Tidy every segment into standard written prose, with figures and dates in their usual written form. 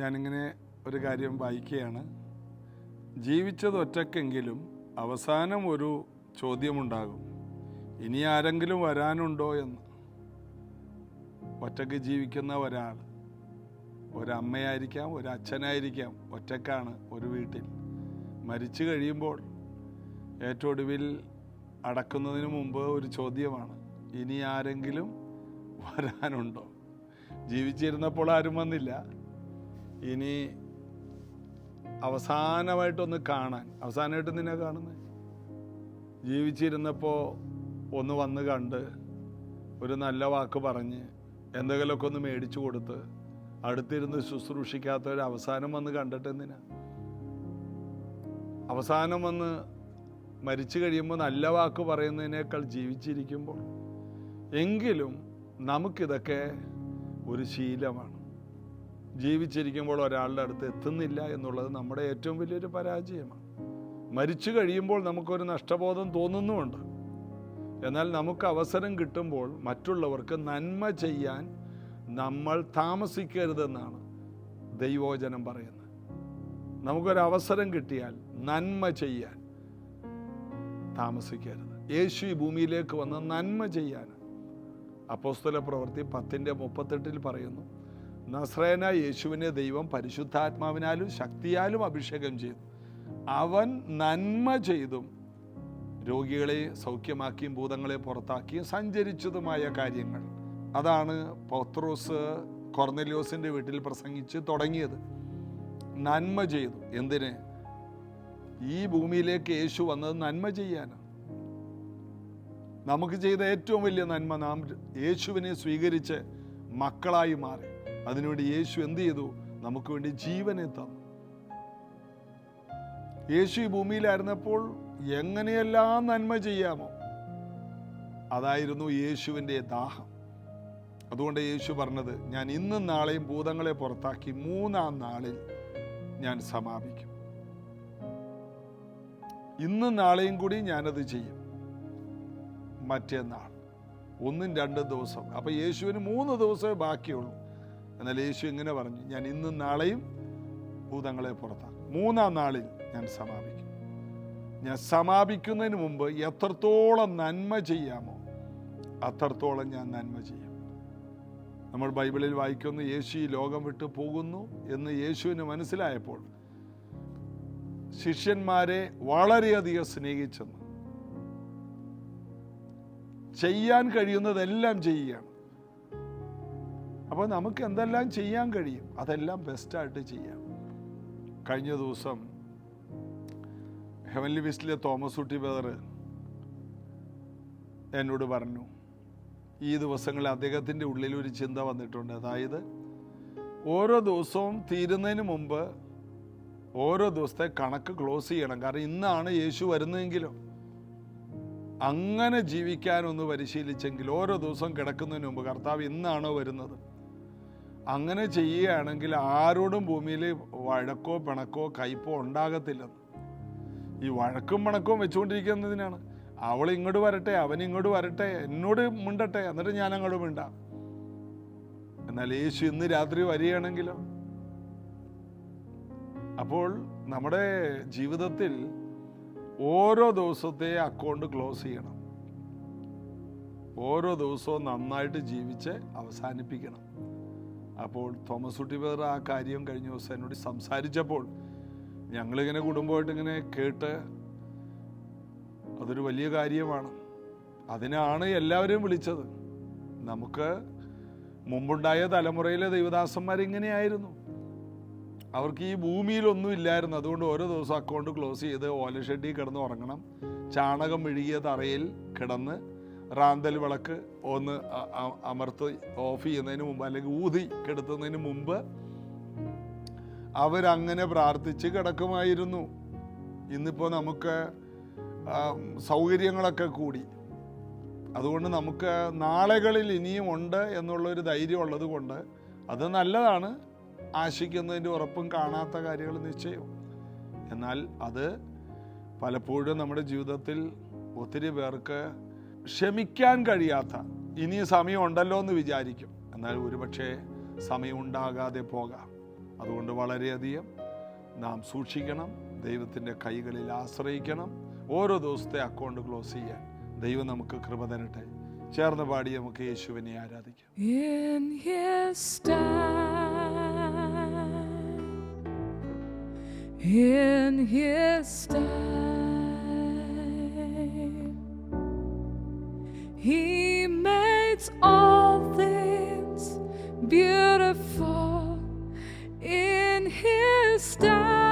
ഞാനിങ്ങനെ ഒരു കാര്യം വായിക്കുകയാണ്. ജീവിച്ചത് ഒറ്റയ്ക്കെങ്കിലും അവസാനം ഒരു ചോദ്യമുണ്ടാകും, ഇനി ആരെങ്കിലും വരാനുണ്ടോ എന്ന്. ഒറ്റയ്ക്ക് ജീവിക്കുന്ന ഒരാൾ, ഒരമ്മയായിരിക്കാം, ഒരച്ഛനായിരിക്കാം, ഒറ്റയ്ക്കാണ് ഒരു വീട്ടിൽ. മരിച്ചു കഴിയുമ്പോൾ ഏറ്റവും ഒടുവിൽ അടക്കുന്നതിന് മുമ്പ് ഒരു ചോദ്യമാണ്, ഇനി ആരെങ്കിലും വരാനുണ്ടോ? ജീവിച്ചിരുന്നപ്പോൾ ആരും വന്നില്ല, ഇനി അവസാനമായിട്ടൊന്ന് കാണാൻ. അവസാനമായിട്ട് നിന്നെ കാണുന്നത് ജീവിച്ചിരുന്നപ്പോൾ ഒന്ന് വന്ന് കണ്ട് ഒരു നല്ല വാക്ക് പറഞ്ഞ് എന്തെങ്കിലുമൊക്കെ ഒന്ന് മേടിച്ചു കൊടുത്ത് അടുത്തിരുന്ന് ശുശ്രൂഷിക്കാത്തവർ അവസാനം വന്ന് കണ്ടിട്ട് എന്തിനാ? അവസാനം വന്ന് മരിച്ചു കഴിയുമ്പോൾ നല്ല വാക്ക് പറയുന്നതിനേക്കാൾ ജീവിച്ചിരിക്കുമ്പോൾ. എങ്കിലും നമുക്കിതൊക്കെ ഒരു ശീലമാണ്. ജീവിച്ചിരിക്കുമ്പോൾ ഒരാളുടെ അടുത്ത് എത്തുന്നില്ല എന്നുള്ളത് നമ്മുടെ ഏറ്റവും വലിയൊരു പരാജയമാണ്. മരിച്ചു കഴിയുമ്പോൾ നമുക്കൊരു നഷ്ടബോധം തോന്നുന്നുമുണ്ട്. എന്നാൽ നമുക്ക് അവസരം കിട്ടുമ്പോൾ മറ്റുള്ളവർക്ക് നന്മ ചെയ്യാൻ നമ്മൾ താമസിക്കരുതെന്നാണ് ദൈവവചനം പറയുന്നത്. നമുക്കൊരവസരം കിട്ടിയാൽ നന്മ ചെയ്യാൻ താമസിക്കരുത്. യേശു ഈ ഭൂമിയിലേക്ക് വന്ന് നന്മ ചെയ്യാൻ. അപ്പോസ്തല പ്രവൃത്തി 10:38 പറയുന്നു, നസ്രയനായ യേശുവിനെ ദൈവം പരിശുദ്ധാത്മാവിനാലും ശക്തിയാലും അഭിഷേകം ചെയ്തു. അവൻ നന്മ ചെയ്തും രോഗികളെ സൗഖ്യമാക്കിയും ഭൂതങ്ങളെ പുറത്താക്കിയും സഞ്ചരിച്ചതുമായ കാര്യങ്ങൾ. അതാണ് പൗത്രോസ് കൊർന്നേലിയോസിൻ്റെ വീട്ടിൽ പ്രസംഗിച്ച് തുടങ്ങിയത്. നന്മ ചെയ്തു. എന്തിന്? ഈ ഭൂമിയിലേക്ക് യേശു വന്നത് നന്മ ചെയ്യാനാണ്. നമുക്ക് ചെയ്ത ഏറ്റവും വലിയ നന്മ നാം യേശുവിനെ സ്വീകരിച്ച് മക്കളായി മാറി. അതിനുവേണ്ടി യേശു എന്ത് ചെയ്തു? നമുക്ക് വേണ്ടി ജീവനെ തന്നു. യേശു ഈ ഭൂമിയിലായിരുന്നപ്പോൾ എങ്ങനെയെല്ലാം നന്മ ചെയ്യാമോ അതായിരുന്നു യേശുവിൻ്റെ ദാഹം. അതുകൊണ്ട് യേശു പറഞ്ഞത്, ഞാൻ ഇന്നും നാളെയും ഭൂതങ്ങളെ പുറത്താക്കി 3-ാം നാളിൽ ഞാൻ സമാപിക്കും. ഇന്നും നാളെയും കൂടി ഞാനത് ചെയ്യും. മറ്റന്നാൾ 1-2 ദിവസം. അപ്പം യേശുവിന് 3 ദിവസമേ ബാക്കിയുള്ളൂ. എന്നാൽ യേശു ഇങ്ങനെ പറഞ്ഞു, ഞാൻ ഇന്നും നാളെയും ഭൂതങ്ങളെ പുറത്താക്കും. 3-ാം നാളിൽ ഞാൻ സമാപിക്കും. ഞാൻ സമാപിക്കുന്നതിന് മുമ്പ് എത്രത്തോളം നന്മ ചെയ്യാമോ അത്രത്തോളം ഞാൻ നന്മ ചെയ്യും. നമ്മൾ ബൈബിളിൽ വായിക്കുന്നു, യേശു ഈ ലോകം വിട്ടു പോകുന്നു എന്ന് യേശുവിന് മനസ്സിലായപ്പോൾ ശിഷ്യന്മാരെ വളരെയധികം സ്നേഹിച്ചെന്ന്. ചെയ്യാൻ കഴിയുന്നതെല്ലാം ചെയ്യുകയാണ്. അപ്പോൾ നമുക്ക് എന്തെല്ലാം ചെയ്യാൻ കഴിയും അതെല്ലാം ബെസ്റ്റായിട്ട് ചെയ്യാം. കഴിഞ്ഞ ദിവസം ഹെവൻലി വിസ്റ്റിലെ തോമസ് കുട്ടി ബ്രദർ എന്നോട് പറഞ്ഞു, ഈ ദിവസങ്ങളിൽ അദ്ദേഹത്തിൻ്റെ ഉള്ളിൽ ഒരു ചിന്ത വന്നിട്ടുണ്ട്. അതായത് ഓരോ ദിവസവും തീരുന്നതിന് മുമ്പ് ഓരോ ദിവസത്തെ കണക്ക് ക്ലോസ് ചെയ്യണം. കാരണം ഇന്നാണ് യേശു വരുന്നതെങ്കിലോ അങ്ങനെ ജീവിക്കാനൊന്ന് പരിശീലിച്ചെങ്കിൽ ഓരോ ദിവസം കിടക്കുന്നതിന് മുമ്പ് കർത്താവ് ഇന്നാണോ വരുന്നത്, അങ്ങനെ ചെയ്യുകയാണെങ്കിൽ ആരോടും ഭൂമിയിൽ വഴക്കോ പിണക്കോ കയ്പോ ഉണ്ടാകത്തില്ലെന്ന്. ഈ വഴക്കും പിണക്കവും വെച്ചുകൊണ്ടിരിക്കുന്നതിനാണ്. അവൾ ഇങ്ങോട്ട് വരട്ടെ, അവൻ ഇങ്ങോട്ട് വരട്ടെ, എന്നോട് മിണ്ടട്ടെ, എന്നിട്ട് ഞാൻ അങ്ങോട്ട് മിണ്ടാം. എന്നാൽ യേശു ഇന്ന് രാത്രി വരികയാണെങ്കിലോ? അപ്പോൾ നമ്മുടെ ജീവിതത്തിൽ ഓരോ ദിവസത്തെ അക്കൗണ്ട് ക്ലോസ് ചെയ്യണം. ഓരോ ദിവസവും നന്നായിട്ട് ജീവിച്ച് അവസാനിപ്പിക്കണം. അപ്പോൾ തോമസ് കുട്ടി ബ്രദർ ആ കാര്യം കഴിഞ്ഞ ദിവസം എന്നോട് സംസാരിച്ചപ്പോൾ ഞങ്ങളിങ്ങനെ കുടുംബമായിട്ട് ഇങ്ങനെ കേട്ട്, അതൊരു വലിയ കാര്യമാണ്. അതിനാണ് എല്ലാവരെയും വിളിച്ചത്. നമുക്ക് മുമ്പുണ്ടായ തലമുറയിലെ ദൈവദാസന്മാരിങ്ങനെയായിരുന്നു. അവർക്ക് ഈ ഭൂമിയിലൊന്നും ഇല്ലായിരുന്നു. അതുകൊണ്ട് ഓരോ ദിവസം അക്കൗണ്ട് ക്ലോസ് ചെയ്ത് ഓലഷെഡിൽ കിടന്ന് ഉറങ്ങണം. ചാണകം മെഴുകിയ തറയിൽ കിടന്ന് റാന്തൽ വിളക്ക് ഒന്ന് അമർത്ത് ഓഫ് ചെയ്യുന്നതിന് മുമ്പ് അല്ലെങ്കിൽ ഊതി കിടത്തുന്നതിന് മുമ്പ് അവരങ്ങനെ പ്രാർത്ഥിച്ച് കിടക്കുമായിരുന്നു. ഇന്നിപ്പോൾ നമുക്ക് സൗകര്യങ്ങളൊക്കെ കൂടി. അതുകൊണ്ട് നമുക്ക് നാളുകളിൽ ഇനിയും ഉണ്ട് എന്നുള്ളൊരു ധൈര്യം ഉള്ളത് കൊണ്ട് അത് നല്ലതാണ്. ആശിക്കുന്നതിൻ്റെ ഉറപ്പും കാണാത്ത കാര്യങ്ങൾ നിശ്ചയം. എന്നാൽ അത് പലപ്പോഴും നമ്മുടെ ജീവിതത്തിൽ ഒത്തിരി പേർക്ക് ക്ഷമിക്കാൻ കഴിയാത്ത, ഇനി സമയമുണ്ടല്ലോ എന്ന് വിചാരിക്കും. എന്നാൽ ഒരുപക്ഷെ സമയം ഉണ്ടാകാതെ പോകാം. അതുകൊണ്ട് വളരെയധികം നാം സൂക്ഷിക്കണം, ദൈവത്തിൻ്റെ കൈകളിൽ ആശ്രയിക്കണം. ഓരോ ദിവസത്തെ അക്കൗണ്ട് ക്ലോസ് ചെയ്യാൻ ദൈവം നമുക്ക് കൃപ തരട്ടെ. ചേർന്ന് പാടി നമുക്ക് യേശുവിനെ ആരാധിക്കാം. In his time, he makes all things beautiful. In his time,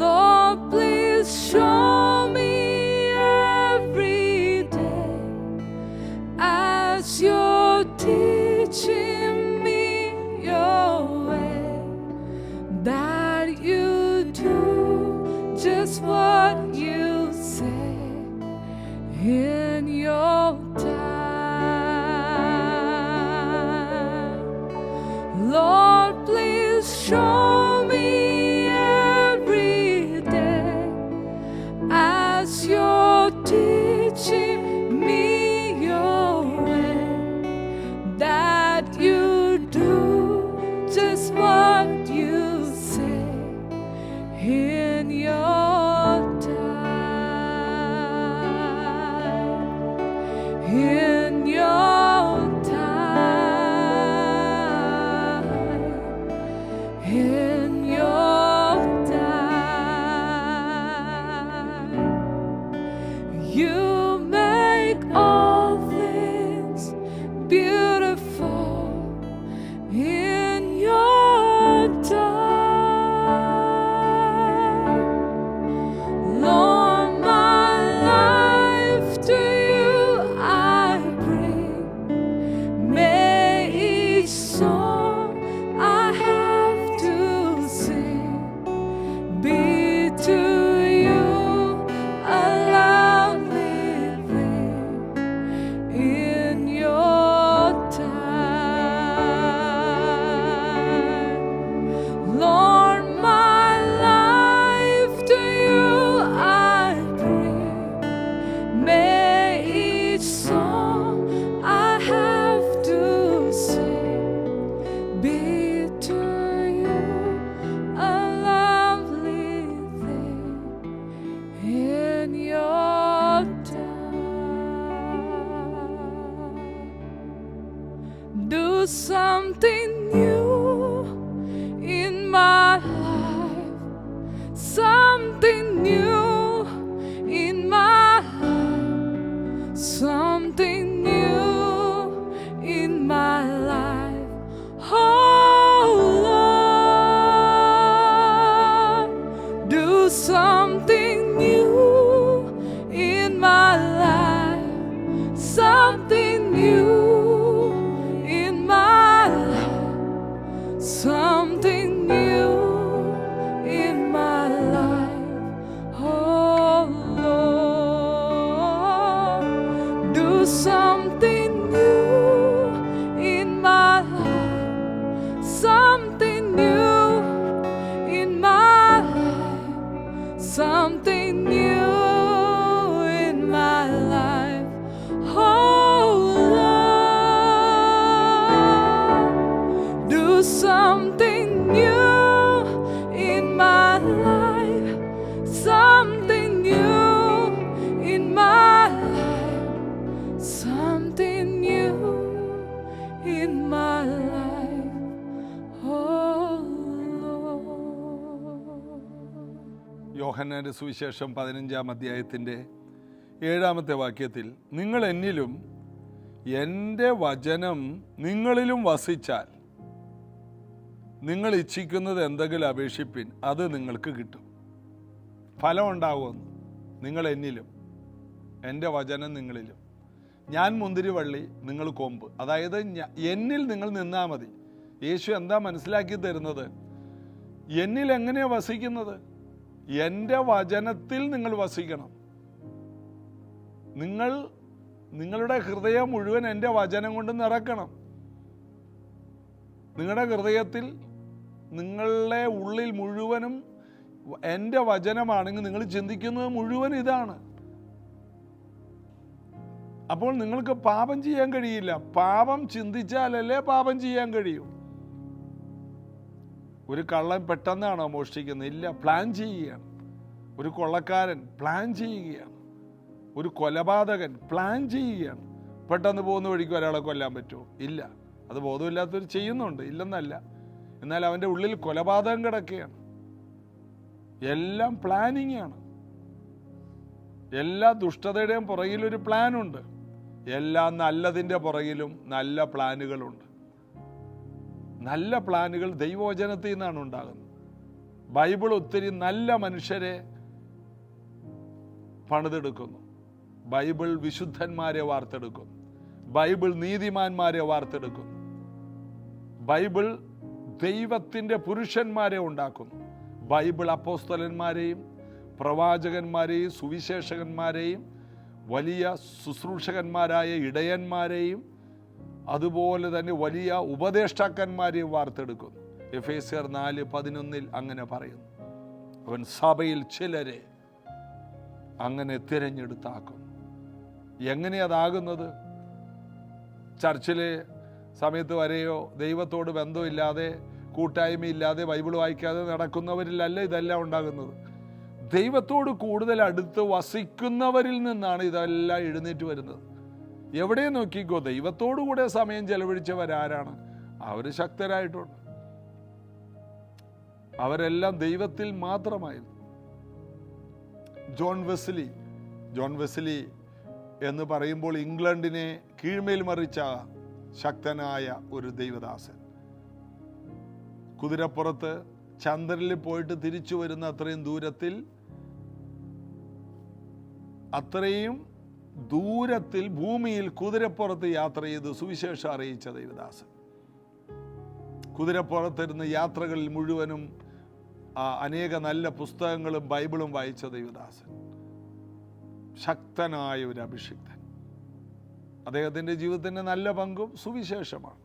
Lord, please show me every day as you're teaching me your way, that you do just what you say in your time. Lord, please show me every day as you're teaching me your way, that you do just what you say in your time. In your time. In your time. You make all things beautiful. In your time. Lord, my life to you I bring. May each song I have to sing be to you a lovely thing. In your time. Lord, my life to you I bring. May each song I have to sing be to you a lovely thing. In your time. Do something new in my life, something new in my life, something new in my life. Oh Lord, do something new in my life, something new in my life, something new in my life. Oh Lord, do something new in my life, something new in my life, something new in my life. Oh Lord, do something new in my life, something new in my life, something new in my life. Oh Lord. യോഹന്നാന്റെ സുവിശേഷം 15-ാം അധ്യായത്തിൻ്റെ 7-ാമത്തെ വാക്യത്തിൽ, നിങ്ങൾ എന്നിലും എൻ്റെ വചനം നിങ്ങളിലും വസിച്ചാൽ നിങ്ങൾ ഇച്ഛിക്കുന്നത് എന്തെങ്കിലും അപേക്ഷിപ്പിൻ, അത് നിങ്ങൾക്ക് കിട്ടും. ഫലം ഉണ്ടാകുമെന്ന്. നിങ്ങൾ എന്നിലും, എൻ്റെ വചനം നിങ്ങളിലും. ഞാൻ മുന്തിരിവള്ളി, നിങ്ങൾ കൊമ്പ്. അതായത് എന്നിൽ നിങ്ങൾ നിന്നാൽ മതി. യേശു എന്താ മനസ്സിലാക്കി തരുന്നത്? എന്നിൽ എങ്ങനെയാണ് വസിക്കുന്നത്? എൻ്റെ വചനത്തിൽ നിങ്ങൾ വസിക്കണം. നിങ്ങളുടെ ഹൃദയം മുഴുവൻ എൻ്റെ വചനം കൊണ്ട് നിറക്കണം. നിങ്ങളുടെ ഹൃദയത്തിൽ, നിങ്ങളുടെ ഉള്ളിൽ മുഴുവനും എൻ്റെ വചനമാണെങ്കിൽ നിങ്ങൾ ചിന്തിക്കുന്നത് മുഴുവൻ ഇതാണ്. അപ്പോൾ നിങ്ങൾക്ക് പാപം ചെയ്യാൻ കഴിയില്ല. പാപം ചിന്തിച്ചാലല്ലേ പാപം ചെയ്യാൻ കഴിയൂ. ഒരു കള്ളൻ പെട്ടെന്നാണോ മോഷ്ടിക്കുന്നത്? ഇല്ല, പ്ലാൻ ചെയ്യുകയാണ്. ഒരു കൊള്ളക്കാരൻ പ്ലാൻ ചെയ്യുകയാണ്. ഒരു കൊലപാതകൻ പ്ലാൻ ചെയ്യുകയാണ്. പെട്ടെന്ന് പോകുന്ന വഴിക്ക് ഒരാളെ കൊല്ലാൻ പറ്റുമോ? ഇല്ല. അത് ബോധമില്ലാത്തവർ ചെയ്യുന്നുണ്ട്, ഇല്ലെന്നല്ല. എന്നാൽ അവൻ്റെ ഉള്ളിൽ കൊലപാതകം കിടക്കുകയാണ്. എല്ലാം പ്ലാനിങ് ആണ്. എല്ലാ ദുഷ്ടതയുടെയും പുറകിലൊരു പ്ലാനുണ്ട്. എല്ലാ നല്ലതിൻ്റെ പുറകിലും നല്ല പ്ലാനുകളുണ്ട്. നല്ല പ്ലാനുകൾ ദൈവവചനത്തിൽ നിന്നാണ് ഉണ്ടാകുന്നത്. ബൈബിൾ ഒത്തിരി നല്ല മനുഷ്യരെ പണിതെടുക്കുന്നു. ബൈബിൾ വിശുദ്ധന്മാരെ വാർത്തെടുക്കുന്നു. ബൈബിൾ നീതിമാന്മാരെ വാർത്തെടുക്കുന്നു. ബൈബിൾ ദൈവത്തിൻ്റെ പുരുഷന്മാരെ ഉണ്ടാക്കുന്നു. ബൈബിൾ അപ്പോസ്തലന്മാരെയും പ്രവാചകന്മാരെയും സുവിശേഷകന്മാരെയും വലിയ ശുശ്രൂഷകന്മാരായ ഇടയന്മാരെയും അതുപോലെ തന്നെ വലിയ ഉപദേഷ്ടാക്കന്മാരെയും വാർത്തെടുക്കുന്നു. എഫേസ്യർ 4:11 അങ്ങനെ പറയുന്നു. അവൻ സഭയിൽ ചിലരെ അങ്ങനെ തിരഞ്ഞെടുത്താക്കുന്നു. എങ്ങനെയതാകുന്നത്? ചർച്ചിലെ സമയത്ത് വരെയോ ദൈവത്തോട് ബന്ധമില്ലാതെ കൂട്ടായ്മയില്ലാതെ ബൈബിൾ വായിക്കാതെ നടക്കുന്നവരിലല്ല ഇതെല്ലാം ഉണ്ടാകുന്നത്. ദൈവത്തോട് കൂടുതൽ അടുത്ത് വസിക്കുന്നവരിൽ നിന്നാണ് ഇതെല്ലാം എഴുന്നേറ്റ് വരുന്നത്. എവിടെ നോക്കിക്കോ, ദൈവത്തോടു കൂടെ സമയം ചെലവഴിച്ചവരാരാണ്? അവർ ശക്തരായിട്ടുണ്ട്. അവരെല്ലാം ദൈവത്തിൽ മാത്രമായിരുന്നു. ജോൺ വെസ്ലി എന്ന് പറയുമ്പോൾ ഇംഗ്ലണ്ടിനെ കീഴ്മേൽ മറിച്ച ശക്തനായ ഒരു ദൈവദാസൻ. കുതിരപ്പുറത്ത് ചന്ദ്രനിൽ പോയിട്ട് തിരിച്ചു വരുന്ന അത്രയും ദൂരത്തിൽ ഭൂമിയിൽ കുതിരപ്പുറത്ത് യാത്ര ചെയ്ത് സുവിശേഷം അറിയിച്ച ദൈവദാസൻ. കുതിരപ്പുറത്തിരുന്ന് യാത്രകളിൽ മുഴുവനും അനേക നല്ല പുസ്തകങ്ങളും ബൈബിളും വായിച്ച ദൈവദാസൻ. ശക്തനായ ഒരു അഭിഷിക്തൻ. അദ്ദേഹത്തിൻ്റെ ജീവിതത്തിൻ്റെ നല്ല പങ്കും സുവിശേഷമാണ്.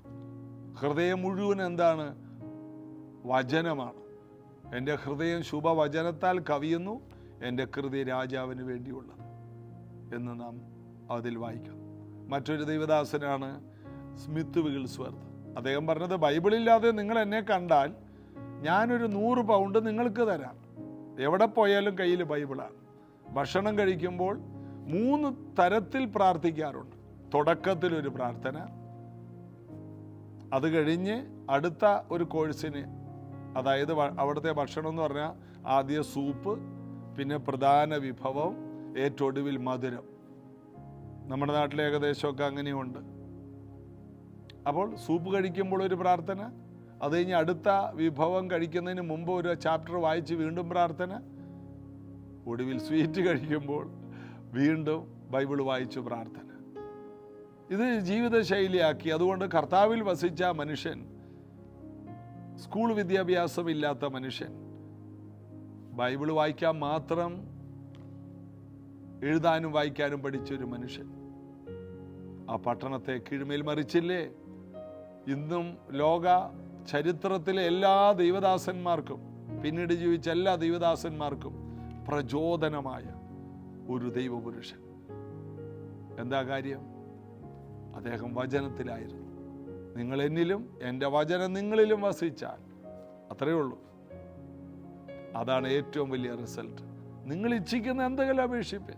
ഹൃദയം മുഴുവൻ എന്താണ്? വചനമാണ്. എൻ്റെ ഹൃദയം ശുഭവചനത്താൽ കവിയുന്നു, എൻ്റെ കൃതി രാജാവിന് വേണ്ടിയുള്ളത് എന്ന് നാം അതിൽ വായിക്കും. മറ്റൊരു ദൈവദാസനാണ് സ്മിത്ത് വിഗിൾസ്വർത്ത്. അദ്ദേഹം പറഞ്ഞത്, ബൈബിളില്ലാതെ നിങ്ങൾ എന്നെ കണ്ടാൽ ഞാനൊരു 100 പൗണ്ട് നിങ്ങൾക്ക് തരാം. എവിടെ പോയാലും കയ്യിൽ ബൈബിളാണ്. ഭക്ഷണം കഴിക്കുമ്പോൾ 3 തരത്തിൽ പ്രാർത്ഥിക്കാറുണ്ട്. തുടക്കത്തിലൊരു പ്രാർത്ഥന, അത് കഴിഞ്ഞ് അടുത്ത ഒരു കോഴ്സിന്, അതായത് അവിടുത്തെ ഭക്ഷണം എന്ന് പറഞ്ഞാൽ ആദ്യം സൂപ്പ്, പിന്നെ പ്രധാന വിഭവം, ഏറ്റവും ഒടുവിൽ മധുരം. നമ്മുടെ നാട്ടിലെ ഏകദേശമൊക്കെ അങ്ങനെയുണ്ട്. അപ്പോൾ സൂപ്പ് കഴിക്കുമ്പോൾ ഒരു പ്രാർത്ഥന, അത് കഴിഞ്ഞ് അടുത്ത വിഭവം കഴിക്കുന്നതിന് മുമ്പ് ഒരു ചാപ്റ്റർ വായിച്ച് വീണ്ടും പ്രാർത്ഥന, ഒടുവിൽ സ്വീറ്റ് കഴിക്കുമ്പോൾ വീണ്ടും ബൈബിൾ വായിച്ചു പ്രാർത്ഥന. ഇത് ജീവിതശൈലിയാക്കി. അതുകൊണ്ട് കർത്താവിൽ വസിച്ച മനുഷ്യൻ, സ്കൂൾ വിദ്യാഭ്യാസമില്ലാത്ത മനുഷ്യൻ, ബൈബിൾ വായിക്കാൻ മാത്രം എഴുതാനും വായിക്കാനും പഠിച്ചൊരു മനുഷ്യൻ ആ പട്ടണത്തെ കീഴ്മേൽ മറിച്ചില്ലേ? ഇന്നും ലോക ചരിത്രത്തിലെ എല്ലാ ദൈവദാസന്മാർക്കും, പിന്നീട് ജീവിച്ച എല്ലാ ദൈവദാസന്മാർക്കും പ്രചോദനമായ ഒരു ദൈവപുരുഷൻ. എന്താ കാര്യം? അദ്ദേഹം വചനത്തിലായിരുന്നു. നിങ്ങൾ എന്നിലും എൻ്റെ വചനം നിങ്ങളിലും വസിച്ചാൽ, അത്രയേ ഉള്ളൂ. അതാണ് ഏറ്റവും വലിയ റിസൾട്ട്. നിങ്ങൾ ഇച്ഛിക്കുന്ന എന്തെങ്കിലും അപേക്ഷിപ്പേ.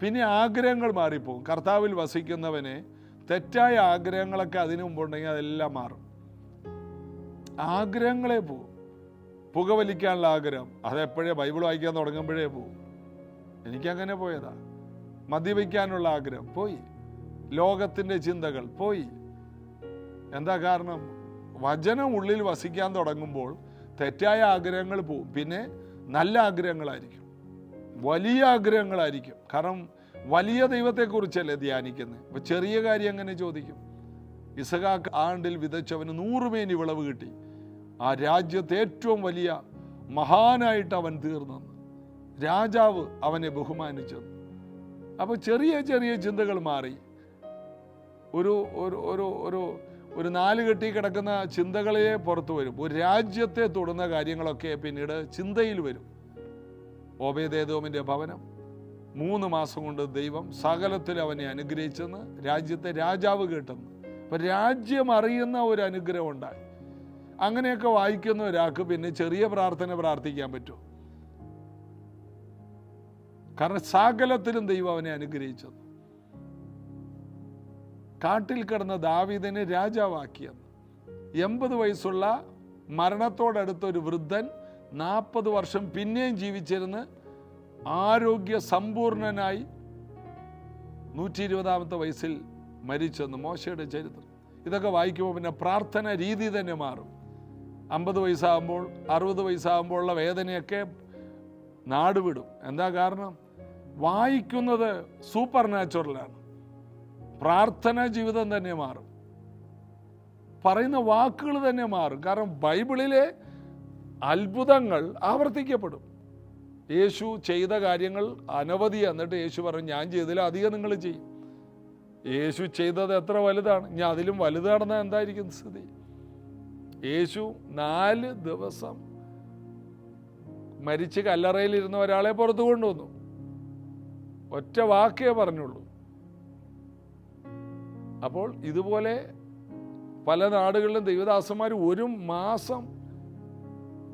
പിന്നെ ആഗ്രഹങ്ങൾ മാറിപ്പോകും. കർത്താവിൽ വസിക്കുന്നവനെ തെറ്റായ ആഗ്രഹങ്ങളൊക്കെ അതിനു മുമ്പുണ്ടെങ്കിൽ അതെല്ലാം മാറും. ആഗ്രഹങ്ങളെ പോകും. പുകവലിക്കാനുള്ള ആഗ്രഹം, അതെപ്പോഴേ ബൈബിൾ വായിക്കാൻ തുടങ്ങുമ്പോഴേ പോകും. എനിക്കങ്ങനെ പോയതാ. മദ്യപിക്കാനുള്ള ആഗ്രഹം പോയി. ലോകത്തിൻ്റെ ചിന്തകൾ പോയി. എന്താ കാരണം? വചനം ഉള്ളിൽ വസിക്കാൻ തുടങ്ങുമ്പോൾ തെറ്റായ ആഗ്രഹങ്ങൾ പോവും. പിന്നെ നല്ല ആഗ്രഹങ്ങളായിരിക്കും, വലിയ ആഗ്രഹങ്ങളായിരിക്കും. കാരണം വലിയ ദൈവത്തെക്കുറിച്ചല്ലേ ധ്യാനിക്കുന്നത്. അപ്പോൾ ചെറിയ കാര്യം എങ്ങനെ ചോദിക്കും? ഇസഹാക്ക് ആണ്ടിൽ വിതച്ചവന് 100 മേനി വിളവ് കിട്ടി. ആ രാജ്യത്തെ ഏറ്റവും വലിയ മഹാനായിട്ട് അവൻ തീർന്നു. രാജാവ് അവനെ ബഹുമാനിച്ചത്. അപ്പോൾ ചെറിയ ചെറിയ ചിന്തകൾ മാറി. ഒരു ഒരു ഒരു ഒരു ഒരു 4 കെട്ടി കിടക്കുന്ന ചിന്തകളെ പുറത്തു വരും. ഒരു രാജ്യത്തെ തൊടുന്ന കാര്യങ്ങളൊക്കെ പിന്നീട് ചിന്തയിൽ വരും. ഓബേദേദോമിൻ്റെ ഭവനം, 3 മാസം കൊണ്ട് ദൈവം സകലത്തിൽ അവനെ അനുഗ്രഹിച്ചെന്ന് രാജ്യത്തെ രാജാവ് കേട്ടെന്ന്. അപ്പം രാജ്യം അറിയുന്ന ഒരു അനുഗ്രഹം ഉണ്ടായി. അങ്ങനെയൊക്കെ വായിക്കുന്ന ഒരാൾക്ക് പിന്നെ ചെറിയ പ്രാർത്ഥന പ്രാർത്ഥിക്കാൻ പറ്റുമോ? കാരണം സകലത്തിലും ദൈവം അവനെ അനുഗ്രഹിച്ചെന്ന്. കാട്ടിൽ കിടന്ന ദാവീദിനെ രാജാവാക്കിയെന്ന്. 80 വയസ്സുള്ള മരണത്തോടടുത്ത ഒരു വൃദ്ധൻ 40 വർഷം പിന്നെയും ജീവിച്ചിരുന്ന് ആരോഗ്യ സമ്പൂർണനായി 120ാമത്തെ വയസ്സിൽ മരിച്ചെന്ന് മോശയുടെ ചരിത്രം. ഇതൊക്കെ വായിക്കുമ്പോൾ പിന്നെ പ്രാർത്ഥന രീതി തന്നെ മാറും. 50 വയസ്സാകുമ്പോൾ 60 വയസ്സാകുമ്പോഴുള്ള വേദനയൊക്കെ നാടുവിടും. എന്താ കാരണം? വായിക്കുന്നത് സൂപ്പർ നാച്ചുറലാണ്. പ്രാർത്ഥനാ ജീവിതം തന്നെ മാറും, പറയുന്ന വാക്കുകൾ തന്നെ മാറും. കാരണം ബൈബിളിലെ അത്ഭുതങ്ങൾ ആവർത്തിക്കപ്പെടും. യേശു ചെയ്ത കാര്യങ്ങൾ അനവധി. എന്നിട്ട് യേശു പറഞ്ഞു, ഞാൻ ചെയ്തതിലും അധികം നിങ്ങൾ ചെയ്യും. യേശു ചെയ്തത് എത്ര വലുതാണ്, ഇനി അതിലും വലുത് നടന്നാൽ എന്തായിരിക്കും സ്ഥിതി? യേശു 4 ദിവസം മരിച്ച് കല്ലറയിലിരുന്ന ഒരാളെ പുറത്തു കൊണ്ടുവന്നു. ഒറ്റ വാക്കേ പറഞ്ഞുള്ളൂ. അപ്പോൾ ഇതുപോലെ പല നാടുകളിലും ദൈവദാസന്മാർ 1 മാസം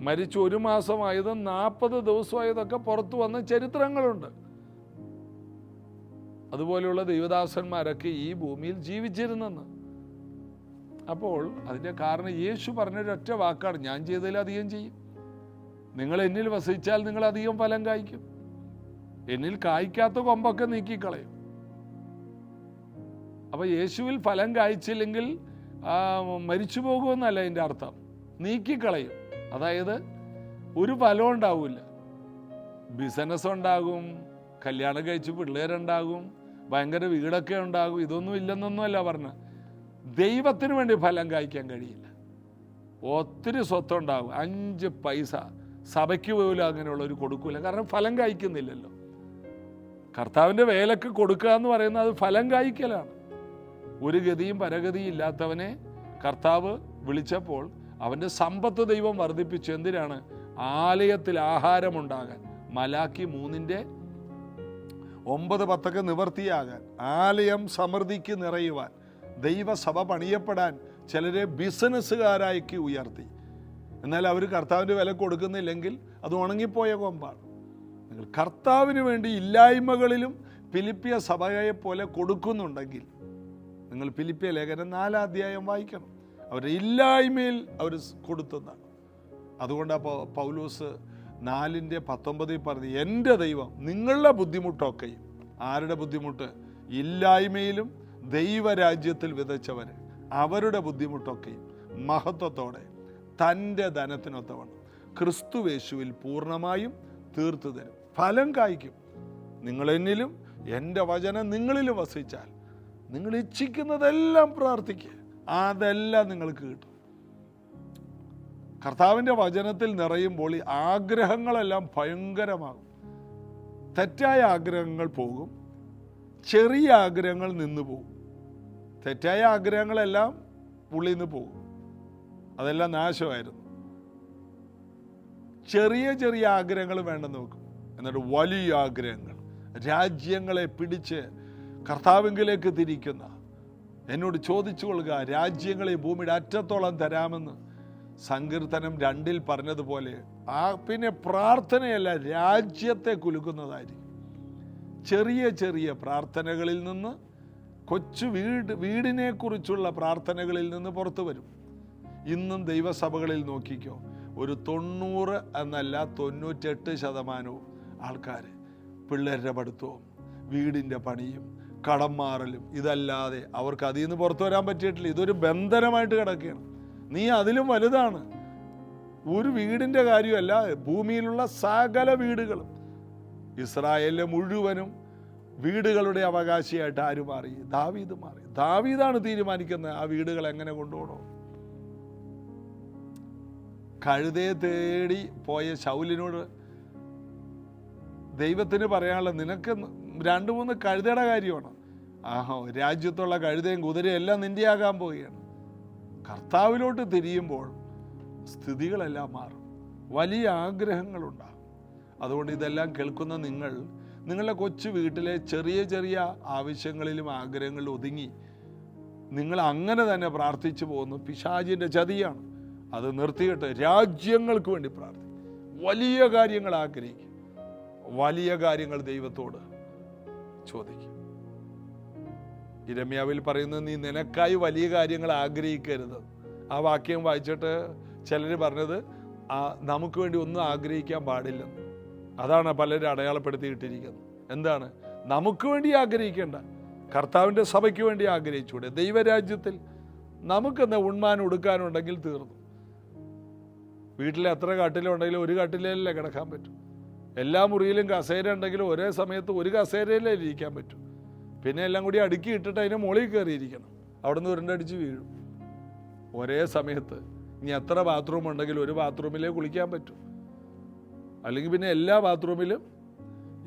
മരിച്ചു, 1 മാസമായതും 40 ദിവസമായതൊക്കെ പുറത്തു വന്ന ചരിത്രങ്ങളുണ്ട്. അതുപോലെയുള്ള ദൈവദാസന്മാരൊക്കെ ഈ ഭൂമിയിൽ ജീവിച്ചിരുന്നെന്ന്. അപ്പോൾ അതിൻ്റെ കാരണം യേശു പറഞ്ഞൊരൊറ്റ വാക്കാണ്, ഞാൻ ചെയ്തതിൽ അധികം ചെയ്യും. നിങ്ങൾ എന്നിൽ വസിച്ചാൽ നിങ്ങൾ അധികം ഫലം കായ്ക്കും. എന്നിൽ കായ്ക്കാത്ത കൊമ്പൊക്കെ നീക്കിക്കളയും. അപ്പോൾ യേശുവിൽ ഫലം കായ്ച്ചില്ലെങ്കിൽ മരിച്ചു പോകുമെന്നല്ല അതിൻ്റെ അർത്ഥം, നീക്കിക്കളയും. അതായത് ഒരു ഫലം ഉണ്ടാവില്ല. ബിസിനസ് ഉണ്ടാകും, കല്യാണം കഴിച്ച് പിള്ളേരുണ്ടാകും, ഭയങ്കര വീടൊക്കെ ഉണ്ടാകും. ഇതൊന്നും ഇല്ലെന്നൊന്നുമല്ല പറഞ്ഞ. ദൈവത്തിന് വേണ്ടി ഫലം കായ്ക്കാൻ കഴിയില്ല. ഒത്തിരി സ്വത്തുണ്ടാകും, 5 പൈസ സഭയ്ക്ക് പോലും അങ്ങനെയുള്ളവർ കൊടുക്കൂല. കാരണം ഫലം കായ്ക്കുന്നില്ലല്ലോ. കർത്താവിൻ്റെ വേലക്ക് കൊടുക്കുക എന്ന് പറയുന്നത് അത് ഫലം കായ്ക്കലാണ്. ഒരു ഗതിയും പരഗതിയും ഇല്ലാത്തവനെ കർത്താവ് വിളിച്ചപ്പോൾ അവൻ്റെ സമ്പത്ത് ദൈവം വർദ്ധിപ്പിച്ചു. എന്തിനാണ്? ആലയത്തിൽ ആഹാരമുണ്ടാകാൻ. മലാക്കി 3:9-10 നിവർത്തിയാകാൻ, ആലയം സമൃദ്ധിക്ക് നിറയുവാൻ, ദൈവസഭ പണിയപ്പെടാൻ ചിലരെ ബിസിനസ്സുകാരാക്കി ഉയർത്തി. എന്നാൽ അവർ കർത്താവിൻ്റെ വില കൊടുക്കുന്നില്ലെങ്കിൽ അത് ഉണങ്ങിപ്പോയ കൊമ്പാണ്. നിങ്ങൾ കർത്താവിന് വേണ്ടി ഇല്ലായ്മകളിലും ഫിലിപ്പിയ സഭയെ പോലെ കൊടുക്കുന്നുണ്ടെങ്കിൽ നിങ്ങൾ ഫിലിപ്പിയ ലേഖനം 4 അധ്യായം വായിക്കണം. അവരുടെ ഇല്ലായ്മയിൽ അവർ കൊടുത്തതാണ്. അതുകൊണ്ടാണ് പൗലോസ് 4:19 പറഞ്ഞു, എൻ്റെ ദൈവം നിങ്ങളുടെ ബുദ്ധിമുട്ടൊക്കെയും. ആരുടെ ബുദ്ധിമുട്ട്? ഇല്ലായ്മയിലും ദൈവരാജ്യത്തിൽ വിതച്ചവർ അവരുടെ ബുദ്ധിമുട്ടൊക്കെയും മഹത്വത്തോടെ തൻ്റെ ധനത്തിനൊത്തവണ്ണം ക്രിസ്തുവേശുവിൽ പൂർണ്ണമായും തീർത്തു തരും. ഫലം കായ്ക്കും. നിങ്ങൾ എന്നിലും എൻ്റെ വചനം നിങ്ങളിലും വസിച്ചാൽ നിങ്ങൾ ഇച്ഛിക്കുന്നതെല്ലാം പ്രാർത്ഥിക്കുക, അതെല്ലാം നിങ്ങൾക്ക് കിട്ടും. കർത്താവിൻ്റെ വചനത്തിൽ നിറയുമ്പോൾ ഈ ആഗ്രഹങ്ങളെല്ലാം ഭയങ്കരമാകും. തെറ്റായ ആഗ്രഹങ്ങൾ പോകും, ചെറിയ ആഗ്രഹങ്ങൾ നിന്നു പോകും. തെറ്റായ ആഗ്രഹങ്ങളെല്ലാം ഉള്ളിൽ നിന്ന് പോകും, അതെല്ലാം നാശമായിരുന്നു. ചെറിയ ചെറിയ ആഗ്രഹങ്ങൾ വേണ്ടെന്ന് വെക്കും. എന്നിട്ട് വലിയ ആഗ്രഹങ്ങൾ, രാജ്യങ്ങളെ പിടിച്ച് കർത്താവിങ്കിലേക്ക് തിരിക്കുന്ന. എന്നോട് ചോദിച്ചു കൊള്ളുക, രാജ്യങ്ങളെ ഭൂമിയുടെ അറ്റത്തോളം തരാമെന്ന് സങ്കീർത്തനം 2 പറഞ്ഞതുപോലെ. പിന്നെ പ്രാർത്ഥനയല്ല, രാജ്യത്തെ കുലുക്കുന്നതായിരിക്കും. ചെറിയ ചെറിയ പ്രാർത്ഥനകളിൽ നിന്ന്, കൊച്ചു വീടിനെക്കുറിച്ചുള്ള പ്രാർത്ഥനകളിൽ നിന്ന് പുറത്തു വരും. ഇന്നും ദൈവസഭകളിൽ നോക്കിക്കോ, ഒരു 90 എന്നല്ല 98% ആൾക്കാർ പിള്ളേരുടെ പഠിത്തവും വീടിൻ്റെ പണിയും കടം മാറലും ഇതല്ലാതെ അവർക്ക് അതിൽ നിന്ന് പുറത്തു വരാൻ പറ്റിയിട്ടില്ല. ഇതൊരു ബന്ധനമായിട്ട് കിടക്കുകയാണ്. നീ അതിലും വലുതാണ്. ഒരു വീടിൻ്റെ കാര്യമല്ല, ഭൂമിയിലുള്ള സകല വീടുകളും. ഇസ്രായേലിലെ മുഴുവനും വീടുകളുടെ അവകാശിയായിട്ട് ആര് മാറി? ദാവീദ് മാറി. ദാവീദാണ് തീരുമാനിക്കുന്നത് ആ വീടുകൾ എങ്ങനെ കൊണ്ടുപോകണോ. കഴുതയെ തേടി പോയ ശൗലിനോട് ദൈവത്തിന് പറയാനുള്ള, നിനക്ക് 2-3 കഴുതയുടെ കാര്യമാണ്. രാജ്യത്തുള്ള കഴുതയും കുതിരയും എല്ലാം നിന്റെയാകാൻ പോവുകയാണ്. കർത്താവിലോട്ട് തിരിയുമ്പോൾ സ്ഥിതികളെല്ലാം മാറും, വലിയ ആഗ്രഹങ്ങളുണ്ടാകും. അതുകൊണ്ട് ഇതെല്ലാം കേൾക്കുന്ന നിങ്ങൾ നിങ്ങളുടെ കൊച്ചു വീട്ടിലെ ചെറിയ ചെറിയ ആവശ്യങ്ങളിലും ആഗ്രഹങ്ങളിലും ഒതുങ്ങി നിങ്ങൾ അങ്ങനെ തന്നെ പ്രാർത്ഥിച്ചു പോകുന്നു, പിശാചിൻ്റെ ചതിയാണ്. അത് നിർത്തിയിട്ട് രാജ്യങ്ങൾക്ക് വേണ്ടി പ്രാർത്ഥിക്കും. വലിയ കാര്യങ്ങൾ ആഗ്രഹിക്കും, വലിയ കാര്യങ്ങൾ ദൈവത്തോട് ചോദിക്കും. ഇരമ്യാവിൽ പറയുന്നത്, നീ നിനക്കായി വലിയ കാര്യങ്ങൾ ആഗ്രഹിക്കരുത്. ആ വാക്യം വായിച്ചിട്ട് ചിലർ പറഞ്ഞത് നമുക്ക് വേണ്ടി ഒന്നും ആഗ്രഹിക്കാൻ പാടില്ലെന്ന്. അതാണ് പലരും അടയാളപ്പെടുത്തിയിട്ടിരിക്കുന്നത്. എന്താണ്? നമുക്ക് വേണ്ടി ആഗ്രഹിക്കേണ്ട, കർത്താവിൻ്റെ സഭയ്ക്ക് വേണ്ടി ആഗ്രഹിച്ചൂടെ? ദൈവരാജ്യത്തിൽ നമുക്കെന്താ ഉണ്മാനും ഉടുക്കാനുണ്ടെങ്കിൽ തീർന്നു. വീട്ടിൽ എത്ര കട്ടിലുണ്ടെങ്കിലും ഒരു കട്ടിലല്ലേ കിടക്കാൻ പറ്റും. എല്ലാ മുറിയിലും കസേര ഉണ്ടെങ്കിലും ഒരേ സമയത്ത് ഒരു കസേരയിലേ ഇരിക്കാൻ പറ്റും. പിന്നെ എല്ലാം കൂടി അടുക്കി ഇട്ടിട്ട് അതിന് മുകളിൽ കയറിയിരിക്കണം, അവിടെ നിന്ന് ഉരുണ്ടടിച്ച് വീഴും ഒരേ സമയത്ത്. ഇനി എത്ര ബാത്റൂം ഉണ്ടെങ്കിലും ഒരു ബാത്റൂമിലേ കുളിക്കാൻ പറ്റും. അല്ലെങ്കിൽ പിന്നെ എല്ലാ ബാത്റൂമിലും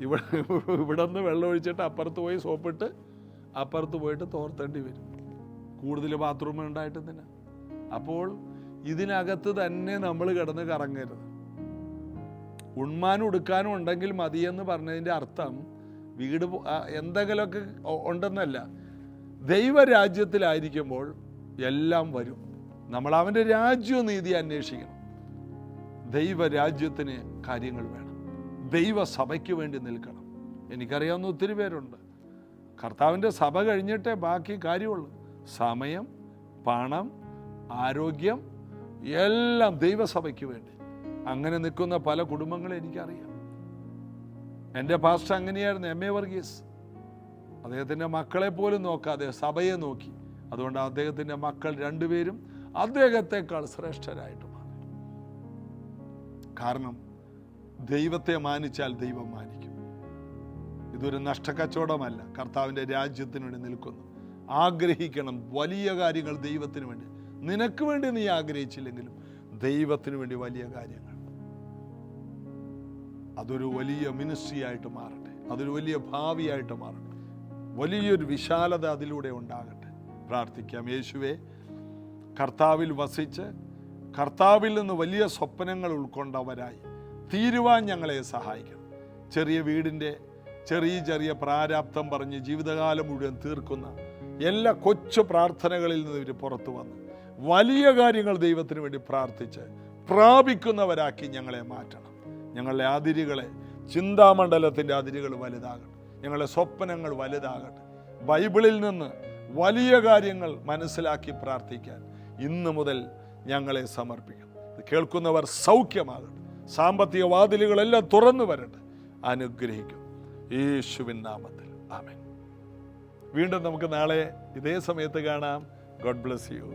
ഇവിടെ നിന്ന് വെള്ളം ഒഴിച്ചിട്ട് അപ്പുറത്ത് പോയി സോപ്പിട്ട് അപ്പുറത്ത് പോയിട്ട് തോർത്തേണ്ടി വരും. കൂടുതൽ ബാത്റൂം ഉണ്ടായിട്ട് തന്നെ. അപ്പോൾ ഇതിനകത്ത് തന്നെ നമ്മൾ കിടന്ന് കറങ്ങരുത്. ഉണ്മാനും ഉടുക്കാനും ഉണ്ടെങ്കിൽ മതിയെന്ന് പറഞ്ഞതിൻ്റെ അർത്ഥം വീട് എന്തെങ്കിലുമൊക്കെ ഉണ്ടെന്നല്ല. ദൈവരാജ്യത്തിലായിരിക്കുമ്പോൾ എല്ലാം വരും. നമ്മൾ അവൻ്റെ രാജ്യവും നീതി അന്വേഷിക്കണം. ദൈവരാജ്യത്തിന് കാര്യങ്ങൾ വേണം. ദൈവസഭയ്ക്ക് വേണ്ടി നിൽക്കണം. എനിക്കറിയാവുന്ന ഒത്തിരി പേരുണ്ട്, കർത്താവിൻ്റെ സഭ കഴിഞ്ഞിട്ടേ ബാക്കി കാര്യമുള്ളൂ. സമയം, പണം, ആരോഗ്യം എല്ലാം ദൈവസഭയ്ക്ക് വേണ്ടി അങ്ങനെ നിൽക്കുന്ന പല കുടുംബങ്ങളെ എനിക്കറിയാം. എൻ്റെ പാസ്റ്റർ അങ്ങനെയായിരുന്നു, എം എ വർഗീസ്. അദ്ദേഹത്തിൻ്റെ മക്കളെ പോലും നോക്കാതെ സഭയെ നോക്കി. അതുകൊണ്ട് അദ്ദേഹത്തിൻ്റെ മക്കൾ രണ്ടുപേരും അദ്ദേഹത്തെക്കാൾ ശ്രേഷ്ഠരായിട്ട് മാറി. കാരണം ദൈവത്തെ മാനിച്ചാൽ ദൈവം മാനിക്കും. ഇതൊരു നഷ്ടക്കച്ചവടമല്ല. കർത്താവിൻ്റെ രാജ്യത്തിന് വേണ്ടി നിൽക്കുന്നു. ആഗ്രഹിക്കണം വലിയ കാര്യങ്ങൾ ദൈവത്തിന് വേണ്ടി. നിനക്ക് വേണ്ടി നീ ആഗ്രഹിച്ചില്ലെങ്കിലും ദൈവത്തിന് വേണ്ടി വലിയ കാര്യങ്ങൾ. അതൊരു വലിയ മിനിസ്ട്രി ആയിട്ട് മാറട്ടെ, അതൊരു വലിയ ഭാവിയായിട്ട് മാറട്ടെ, വലിയൊരു വിശാലത അതിലൂടെ ഉണ്ടാകട്ടെ. പ്രാർത്ഥിക്കാം. യേശുവേ, കർത്താവിൽ വസിച്ച് കർത്താവിൽ നിന്ന് വലിയ സ്വപ്നങ്ങൾ ഉൾക്കൊണ്ടവരായി തീരുവാൻ ഞങ്ങളെ സഹായിക്കണം. ചെറിയ വീടിൻ്റെ ചെറിയ പ്രാരാബ്ദം പറഞ്ഞ് ജീവിതകാലം മുഴുവൻ തീർക്കുന്ന എല്ലാ കൊച്ചു പ്രാർത്ഥനകളിൽ നിന്ന് ഇവർ പുറത്തു വന്ന് വലിയ കാര്യങ്ങൾ ദൈവത്തിന് വേണ്ടി പ്രാർത്ഥിച്ച് പ്രാപിക്കുന്നവരാക്കി ഞങ്ങളെ മാറ്റണം. ഞങ്ങളുടെ അതിരുകളെ, ചിന്താമണ്ഡലത്തിൻ്റെ അതിരുകൾ വലുതാകട്ടെ, ഞങ്ങളുടെ സ്വപ്നങ്ങൾ വലുതാകട്ടെ. ബൈബിളിൽ നിന്ന് വലിയ കാര്യങ്ങൾ മനസ്സിലാക്കി പ്രാർത്ഥിക്കാൻ ഇന്ന് മുതൽ ഞങ്ങളെ സമർപ്പിക്കണം. കേൾക്കുന്നവർ സൗഖ്യമാകട്ടെ, സാമ്പത്തിക വാതിലുകളെല്ലാം തുറന്നു വരട്ടെ. അനുഗ്രഹിക്കും യേശുവിൻ നാമത്തിൽ. ആമേൻ. വീണ്ടും നമുക്ക് നാളെ ഇതേ സമയത്ത് കാണാം. God bless you.